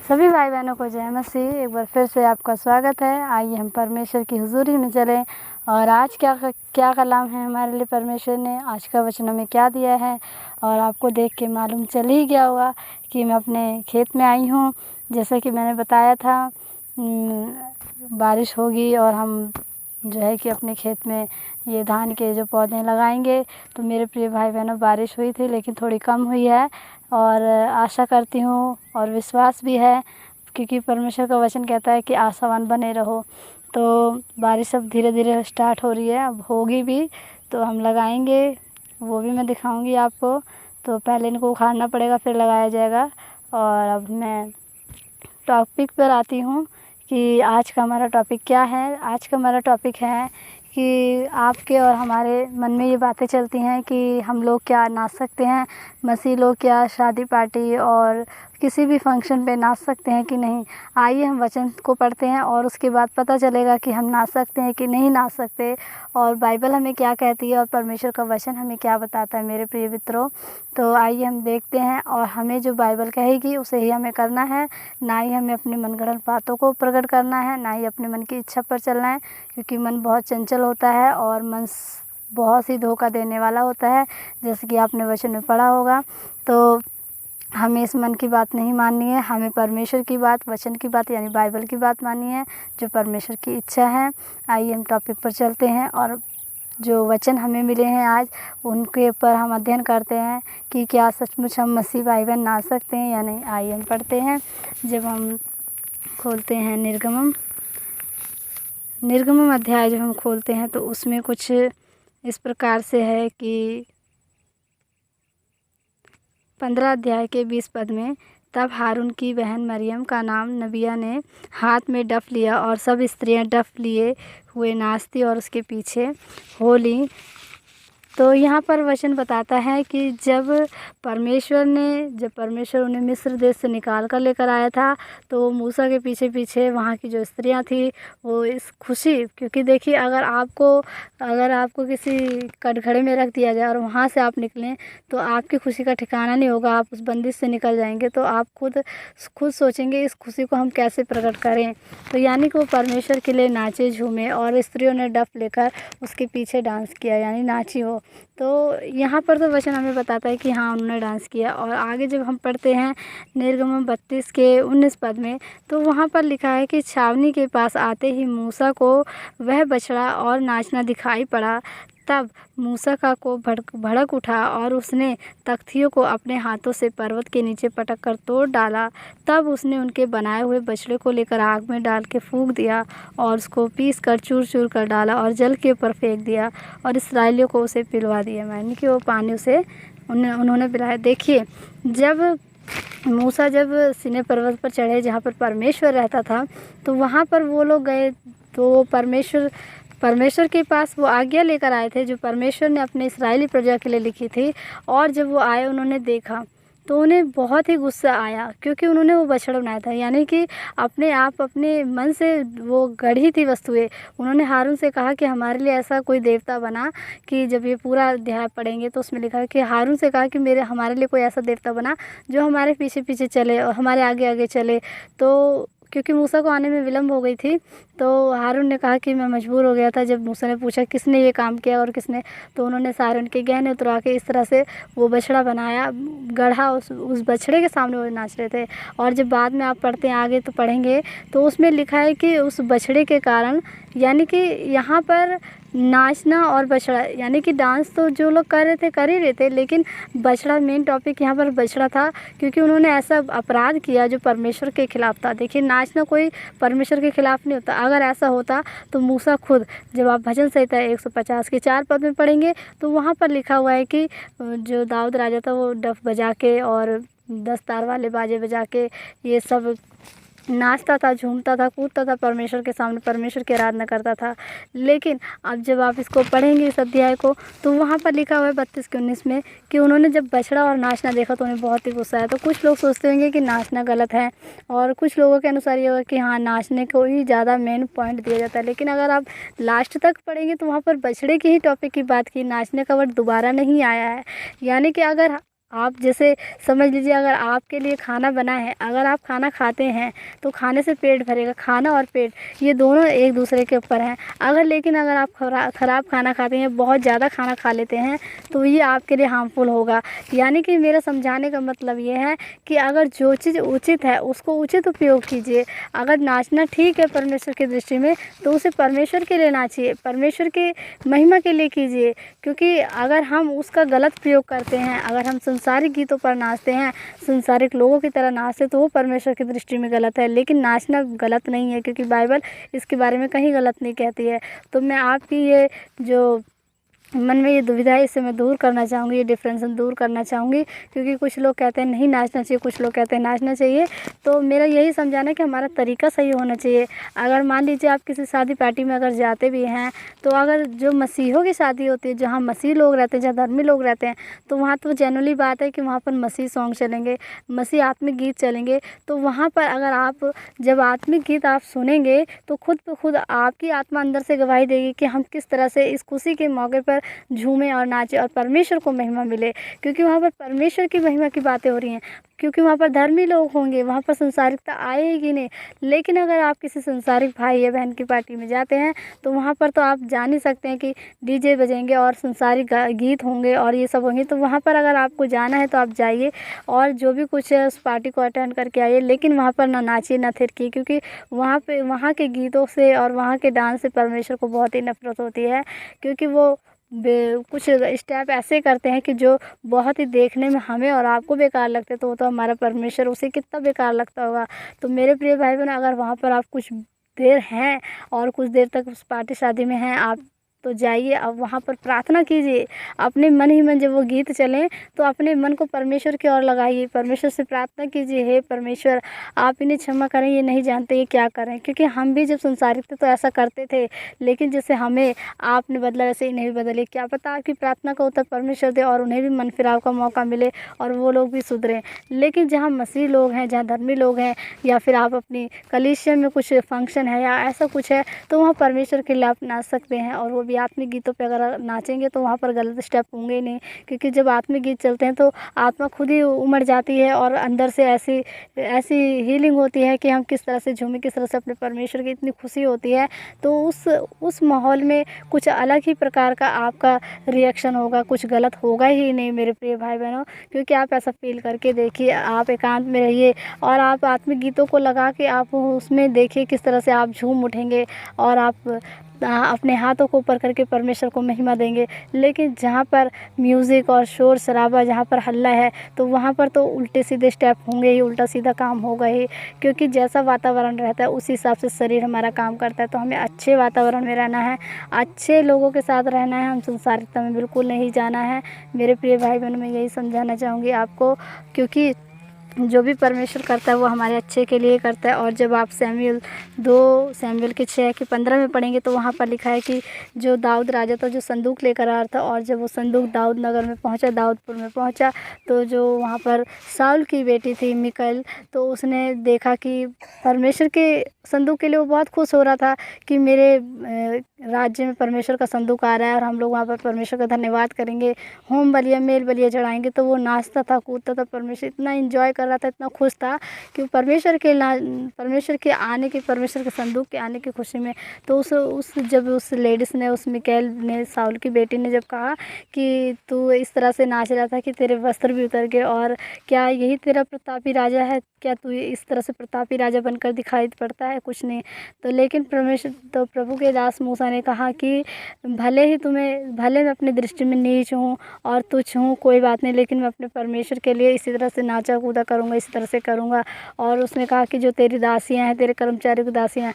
सभी भाई बहनों को जय मसीह। एक बार फिर से आपका स्वागत है। आइए हम परमेश्वर की हुजूरी में चलें और आज क्या कलाम है हमारे लिए। परमेश्वर ने आज का वचन हमें क्या दिया है और आपको देख के मालूम चल ही गया होगा कि मैं अपने खेत में आई हूँ। जैसा कि मैंने बताया था बारिश होगी और हम जो है कि अपने खेत में ये धान के जो पौधे लगाएंगे। तो मेरे प्रिय भाई बहनों, बारिश हुई थी लेकिन थोड़ी कम हुई है और आशा करती हूँ और विश्वास भी है, क्योंकि परमेश्वर का वचन कहता है कि आशावान बने रहो। तो बारिश अब धीरे धीरे स्टार्ट हो रही है, अब होगी भी, तो हम लगाएंगे, वो भी मैं दिखाऊंगी आपको। तो पहले इनको उखाड़ना पड़ेगा, फिर लगाया जाएगा। और अब मैं टॉपिक पर आती हूँ कि आज का हमारा टॉपिक क्या है। आज का हमारा टॉपिक है कि आपके और हमारे मन में ये बातें चलती हैं कि हम लोग क्या नाच सकते हैं, मसीह लोग क्या शादी पार्टी और किसी भी फंक्शन पे नाच सकते हैं कि नहीं। आइए हम वचन को पढ़ते हैं और उसके बाद पता चलेगा कि हम नाच सकते हैं कि नहीं नाच सकते, और बाइबल हमें क्या कहती है और परमेश्वर का वचन हमें क्या बताता है मेरे प्रिय मित्रों। तो आइए हम देखते हैं, और हमें जो बाइबल कहेगी उसे ही हमें करना है, ना ही हमें अपनी मनगढ़ंत बातों को प्रकट करना है, ना ही अपने मन की इच्छा पर चलना है, क्योंकि मन बहुत चंचल होता है और मन बहुत ही धोखा देने वाला होता है, जैसे कि आपने वचन में पढ़ा होगा। तो हमें इस मन की बात नहीं माननी है, हमें परमेश्वर की बात, वचन की बात यानी बाइबल की बात माननी है, जो परमेश्वर की इच्छा है। आइए हम टॉपिक पर चलते हैं और जो वचन हमें मिले हैं आज उनके ऊपर हम अध्ययन करते हैं कि क्या सचमुच हम मसीह भाई बहन नाच सकते हैं या नहीं। आइए हम पढ़ते हैं। जब हम खोलते हैं निर्गमम अध्याय जब हम खोलते हैं तो उसमें कुछ इस प्रकार से है कि 15 अध्याय के 20 पद में, तब हारून की बहन मरियम का नाम नबिया ने हाथ में डफ लिया और सब स्त्रियां डफ लिए हुए नाचती और उसके पीछे हो ली। तो यहाँ पर वचन बताता है कि जब परमेश्वर उन्हें मिस्र देश से निकाल कर लेकर आया था, तो मूसा के पीछे पीछे वहाँ की जो स्त्रियाँ थी वो इस खुशी, क्योंकि देखिए अगर आपको किसी कटघरे में रख दिया जाए और वहाँ से आप निकलें तो आपकी खुशी का ठिकाना नहीं होगा, आप उस बंदिश से निकल जाएंगे। तो आप खुद सोचेंगे इस खुशी को हम कैसे प्रकट करें। तो यानी कि वो परमेश्वर के लिए नाचे झूमे और स्त्रियों ने डफ लेकर उसके पीछे डांस किया, यानी नाची हो। तो यहाँ पर तो वचन हमें बताता है कि हाँ उन्होंने डांस किया। और आगे जब हम पढ़ते हैं निर्गमम 32 के 19 पद में, तो वहाँ पर लिखा है कि छावनी के पास आते ही मूसा को वह बछड़ा और नाचना दिखाई पड़ा। तब मूसा का कोप भड़क उठा और उसने तख्तियों को अपने हाथों से पर्वत के नीचे पटक कर तोड़ डाला। तब उसने उनके बनाए हुए बछड़े को लेकर आग में डाल के फूंक दिया और उसको पीस कर चूर चूर कर डाला और जल के ऊपर फेंक दिया और इसराइलियों को उसे पिलवा दिया, यानी कि वो पानी उसे उन्होंने पिलाया। देखिए जब मूसा सीनै पर्वत पर चढ़े जहाँ पर परमेश्वर रहता था, तो वहाँ पर वो लोग गए तो परमेश्वर के पास वो आज्ञा लेकर आए थे जो परमेश्वर ने अपने इस्राएली प्रजा के लिए लिखी थी। और जब वो आए उन्होंने देखा तो उन्हें बहुत ही गुस्सा आया, क्योंकि उन्होंने वो बछड़ा बनाया था, यानी कि अपने मन से वो गढ़ी थी वस्तुएं। उन्होंने हारून से कहा कि हमारे लिए ऐसा कोई देवता बना, कि जब ये पूरा अध्याय पढ़ेंगे तो उसमें लिखा है कि हारून से कहा कि हमारे लिए कोई ऐसा देवता बना जो हमारे पीछे पीछे चले और हमारे आगे आगे चले। तो क्योंकि मूसा को आने में विलम्ब हो गई थी, तो हारून ने कहा कि मैं मजबूर हो गया था। जब मूसा ने पूछा किसने ये काम किया और किसने, तो उन्होंने सारे उनके गहने उतरा के इस तरह से वो बछड़ा बनाया, गढ़ा, उस बछड़े के सामने वो नाच रहे थे। और जब बाद में आप पढ़ते हैं आगे तो पढ़ेंगे तो उसमें लिखा है कि उस बछड़े के कारण, यानी कि यहाँ पर नाचना और बछड़ा, यानी कि डांस तो जो लोग कर ही रहे थे, लेकिन बछड़ा मेन टॉपिक यहाँ पर बछड़ा था, क्योंकि उन्होंने ऐसा अपराध किया जो परमेश्वर के खिलाफ था। देखिए नाचना कोई परमेश्वर के खिलाफ नहीं होता। अगर ऐसा होता तो मूसा खुद, जब आप भजन संहिता 150 के 4 पद में पढ़ेंगे तो वहाँ पर लिखा हुआ है कि जो दाऊद राजा था वो डफ बजा के और 10 तार वाले बाजे बजा के ये सब नाचता था, झूमता था, कूदता था, परमेश्वर के सामने परमेश्वर की आराधना करता था। लेकिन अब जब आप इसको पढ़ेंगे इस अध्याय को, तो वहाँ पर लिखा हुआ है 32 के 19 में कि उन्होंने जब बछड़ा और नाचना देखा तो उन्हें बहुत ही गुस्सा आया। तो कुछ लोग सोचते होंगे कि नाचना गलत है, और कुछ लोगों के अनुसार ये होगा कि हाँ नाचने को ही ज़्यादा मेन पॉइंट दिया जाता है। लेकिन अगर आप लास्ट तक पढ़ेंगे तो वहाँ पर बछड़े के ही टॉपिक की बात की, नाचने का वर्ड दोबारा नहीं आया है। यानी कि अगर आप जैसे समझ लीजिए, अगर आपके लिए खाना बना है, अगर आप खाना खाते हैं तो खाने से पेट भरेगा। खाना और पेट ये दोनों एक दूसरे के ऊपर हैं। लेकिन अगर आप ख़राब खाना खाते हैं, बहुत ज़्यादा खाना खा लेते हैं, तो ये आपके लिए हार्मफुल होगा। यानी कि मेरा समझाने का मतलब ये है कि अगर जो चीज़ उचित है उसको उचित उपयोग कीजिए। अगर नाचना ठीक है परमेश्वर की दृष्टि में, तो उसे परमेश्वर के लिए नाचिए, परमेश्वर की महिमा के लिए कीजिए। क्योंकि अगर हम उसका गलत प्रयोग करते हैं, अगर हम संसारिक गीतों पर नाचते हैं, संसारिक लोगों की तरह नाचते, तो वो परमेश्वर की दृष्टि में गलत है। लेकिन नाचना गलत नहीं है, क्योंकि बाइबल इसके बारे में कहीं गलत नहीं कहती है। तो मैं आपकी ये जो मन में ये दुविधा है, इसे मैं दूर करना चाहूँगी, ये डिफ्रेंसन दूर करना चाहूँगी। क्योंकि कुछ लोग कहते हैं नहीं नाचना चाहिए, कुछ लोग कहते हैं नाचना चाहिए। तो मेरा यही समझाना है कि हमारा तरीका सही होना चाहिए। अगर मान लीजिए आप किसी शादी पार्टी में अगर जाते भी हैं, तो अगर जो मसीहों की शादी होती है, जहाँ मसीह लोग रहते हैं, जहाँ धर्मी लोग रहते हैं, तो वहाँ तो जनरली बात है कि वहाँ पर मसीह सॉन्ग चलेंगे, मसीह आत्मिक गीत चलेंगे। तो वहाँ पर अगर आप जब आत्मिक गीत आप सुनेंगे, तो खुद ब खुद आपकी आत्मा अंदर से गवाही देगी कि हम किस तरह से इस खुशी के मौके पर झूमें और नाचें और परमेश्वर को महिमा मिले। क्योंकि वहाँ पर परमेश्वर की महिमा की बातें हो रही हैं। क्योंकि वहाँ पर धर्मी लोग होंगे, वहाँ पर संसारिकता आएगी नहीं। लेकिन अगर आप किसी संसारिक भाई या बहन की पार्टी में जाते हैं, तो वहाँ पर तो आप जान ही सकते हैं कि डीजे बजेंगे और संसारिक गीत होंगे और ये सब होंगे। तो वहाँ पर अगर आपको जाना है तो आप जाइए और जो भी कुछ है उस पार्टी को अटेंड करके आइए। लेकिन वहाँ पर ना नाचिए ना थिरकिए, क्योंकि वहाँ के गीतों से और वहाँ के डांस से परमेश्वर को बहुत ही नफ़रत होती है। क्योंकि वो कुछ स्टेप ऐसे करते हैं कि जो बहुत ही देखने में हमें और आपको बेकार लगते हैं, तो वो तो हमारा परमेश्वर, उसे कितना बेकार लगता होगा। तो मेरे प्रिय भाई बहन, अगर वहाँ पर आप कुछ देर हैं और कुछ देर तक उस पार्टी शादी में हैं आप, तो जाइए, अब वहाँ पर प्रार्थना कीजिए अपने मन ही मन। जब वो गीत चलें तो अपने मन को परमेश्वर की ओर लगाइए, परमेश्वर से प्रार्थना कीजिए, हे परमेश्वर आप इन्हें क्षमा करें, ये नहीं जानते ये क्या करें। क्योंकि हम भी जब संसारिक थे तो ऐसा करते थे, लेकिन जैसे हमें आपने बदला वैसे इन्हें भी बदले। क्या पता आपकी प्रार्थना का उत्तर परमेश्वर दे और उन्हें भी मन फिराव का मौका मिले और वो लोग भी सुधरें। लेकिन जहाँ मसीह लोग हैं, जहाँ धर्मी लोग हैं, या फिर आप अपनी कलीसिया में कुछ फंक्शन है या ऐसा कुछ है, तो वहाँ परमेश्वर के लिए आप नाच सकते हैं। और वो भी आत्मिक गीतों पे अगर नाचेंगे तो वहाँ पर गलत स्टेप होंगे ही नहीं। क्योंकि जब आत्मिक गीत चलते हैं तो आत्मा खुद ही उमड़ जाती है और अंदर से ऐसी ऐसी हीलिंग होती है कि हम किस तरह से झूमें, किस तरह से अपने परमेश्वर की इतनी खुशी होती है। तो उस माहौल में कुछ अलग ही प्रकार का आपका रिएक्शन होगा, कुछ गलत होगा ही नहीं मेरे प्रिय भाई बहनों। क्योंकि आप ऐसा फील करके देखिए, आप एकांत में रहिए और आप आत्मिक गीतों को लगा के आप उसमें देखिए किस तरह से आप झूम उठेंगे और आप अपने हाथों को ऊपर करके परमेश्वर को महिमा देंगे। लेकिन जहाँ पर म्यूज़िक और शोर शराबा, जहाँ पर हल्ला है, तो वहाँ पर तो उल्टे सीधे स्टेप होंगे ही, उल्टा सीधा काम होगा ही। क्योंकि जैसा वातावरण रहता है उस हिसाब से शरीर हमारा काम करता है। तो हमें अच्छे वातावरण में रहना है, अच्छे लोगों के साथ रहना है, हम संसारिकता में बिल्कुल नहीं जाना है। मेरे प्रिय भाई बहन, मैं यही समझाना चाहूँगी आपको। क्योंकि जो भी परमेश्वर करता है वो हमारे अच्छे के लिए करता है। और जब आप दो सैमुएल के 6:15 में पढ़ेंगे, तो वहाँ पर लिखा है कि जो दाऊद राजा था, जो संदूक लेकर आ रहा था, और जब वो संदूक दाऊद नगर में पहुँचा, दाऊदपुर में पहुँचा, तो जो वहाँ पर शाऊल की बेटी थी मिकल, तो उसने देखा कि परमेश्वर के संदूक के लिए वो बहुत खुश हो रहा था कि मेरे राज्य में परमेश्वर का संदूक आ रहा है और हम लोग वहाँ पर परमेश्वर का धन्यवाद करेंगे, होम बलिया मेल बलिया चढ़ाएंगे। तो वो नाचता था, कूदता था, परमेश्वर इतना एंजॉय कर रहा था, इतना खुश था कि परमेश्वर के आने की, परमेश्वर के संदूक के आने की खुशी में। तो जब उस लेडीज़ ने, उस मिकाएल ने, शाऊल की बेटी ने जब कहा कि तू इस तरह से नाच रहा था कि तेरे वस्त्र भी उतर गए, और क्या यही तेरा प्रतापी राजा है? क्या तू इस तरह से प्रतापी राजा बनकर दिखाई पड़ता है? कुछ नहीं। तो लेकिन प्रभु के दास मूसा ने कहा कि भले मैं अपनी दृष्टि में नीच हूँ और तुच्छ हूँ, कोई बात नहीं, लेकिन मैं अपने परमेश्वर के लिए इसी तरह से नाचा कूदा करूँगा, इसी तरह से करूँगा। और उसने कहा कि जो तेरी दासियाँ हैं, तेरे कर्मचारियों की दासियाँ हैं,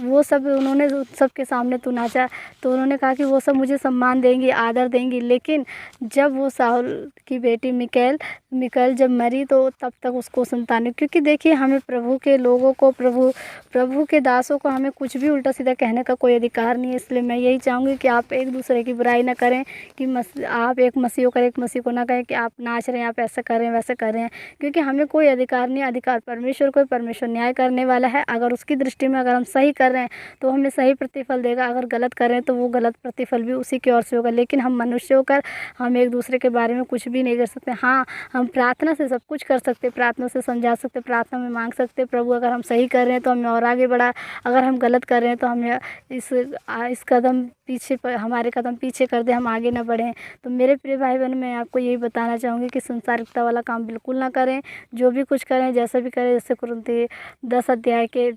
वो सब, उन्होंने सबके सामने तू नाचा, तो उन्होंने कहा कि वो सब मुझे सम्मान देंगी, आदर देंगी। लेकिन जब वो शाऊल की बेटी मिकाएल जब मरी, तो तब तक उसको संतान। क्योंकि देखिए, हमें प्रभु के लोगों को, प्रभु के दासों को हमें कुछ भी उल्टा सीधा कहने का कोई अधिकार नहीं है। इसलिए मैं यही चाहूँगी कि आप एक दूसरे की बुराई ना करें, कि आप एक मसीह को एक मसीह को ना कहें कि आप नाच रहे हैं, आप ऐसा कर रहे हैं, वैसा कर रहे हैं। क्योंकि हमें कोई अधिकार नहीं, अधिकार परमेश्वर को, परमेश्वर न्याय करने वाला है। अगर उसकी दृष्टि में अगर हम सही कर रहे हैं तो हमें सही प्रतिफल देगा, अगर गलत कर रहे हैं तो वो गलत प्रतिफल भी उसी की ओर से होगा। लेकिन हम मनुष्य होकर हम एक दूसरे के बारे में कुछ भी नहीं कर सकते। हाँ, हम प्रार्थना से सब कुछ कर सकते, प्रार्थना से समझा सकते, प्रार्थना में मांग सकते प्रभु अगर हम सही कर रहे हैं तो हमें और आगे बढ़ा, अगर हम गलत कर रहे हैं तो हमें इस कदम पीछे पर हमारे कदम पीछे कर दे, हम आगे ना बढ़ें। तो मेरे प्रिय भाई बहन, मैं आपको यही बताना चाहूँगी कि संसारिकता वाला काम बिल्कुल ना करें। जो भी कुछ करें, जैसा भी करें, जैसे कुरिन्थी 10 अध्याय के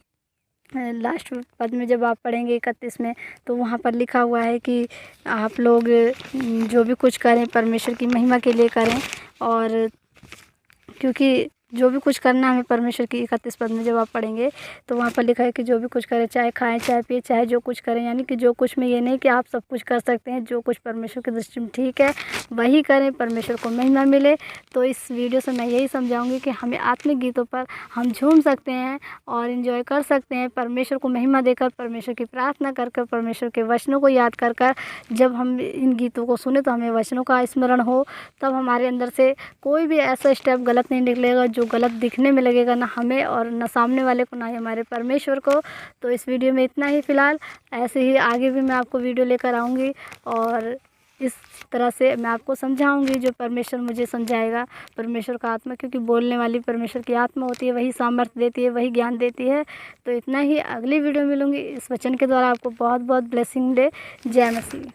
लास्ट पद में जब आप पढ़ेंगे 31 में, तो वहाँ पर लिखा हुआ है कि आप लोग जो भी कुछ करें परमेश्वर की महिमा के लिए करें। और क्योंकि जो भी कुछ करना हमें परमेश्वर की 31 पद में जब आप पढ़ेंगे तो वहाँ पर लिखा है कि जो भी कुछ करें, चाहे खाएं, चाहे पिए, चाहे जो कुछ करें, यानी कि जो कुछ में ये नहीं कि आप सब कुछ कर सकते हैं, जो कुछ परमेश्वर की दृष्टि में ठीक है वही करें, परमेश्वर को महिमा मिले। तो इस वीडियो से मैं यही समझाऊंगी कि हमें आत्मिक गीतों पर हम झूम सकते हैं और इन्जॉय कर सकते हैं, परमेश्वर को महिमा देकर, परमेश्वर की प्रार्थना कर कर, परमेश्वर के वचनों को याद कर कर। जब हम इन गीतों को सुने तो हमें वचनों का स्मरण हो, तब हमारे अंदर से कोई भी ऐसा स्टेप गलत नहीं निकलेगा जो गलत दिखने में लगेगा, ना हमें और ना सामने वाले को, ना ही हमारे परमेश्वर को। तो इस वीडियो में इतना ही फ़िलहाल। ऐसे ही आगे भी मैं आपको वीडियो लेकर आऊँगी और इस तरह से मैं आपको समझाऊंगी जो परमेश्वर मुझे समझाएगा, परमेश्वर का आत्मा, क्योंकि बोलने वाली परमेश्वर की आत्मा होती है, वही सामर्थ्य देती है, वही ज्ञान देती है। तो इतना ही, अगली वीडियो मिलूँगी इस वचन के द्वारा। आपको बहुत बहुत ब्लेसिंग दे। जय मसीह।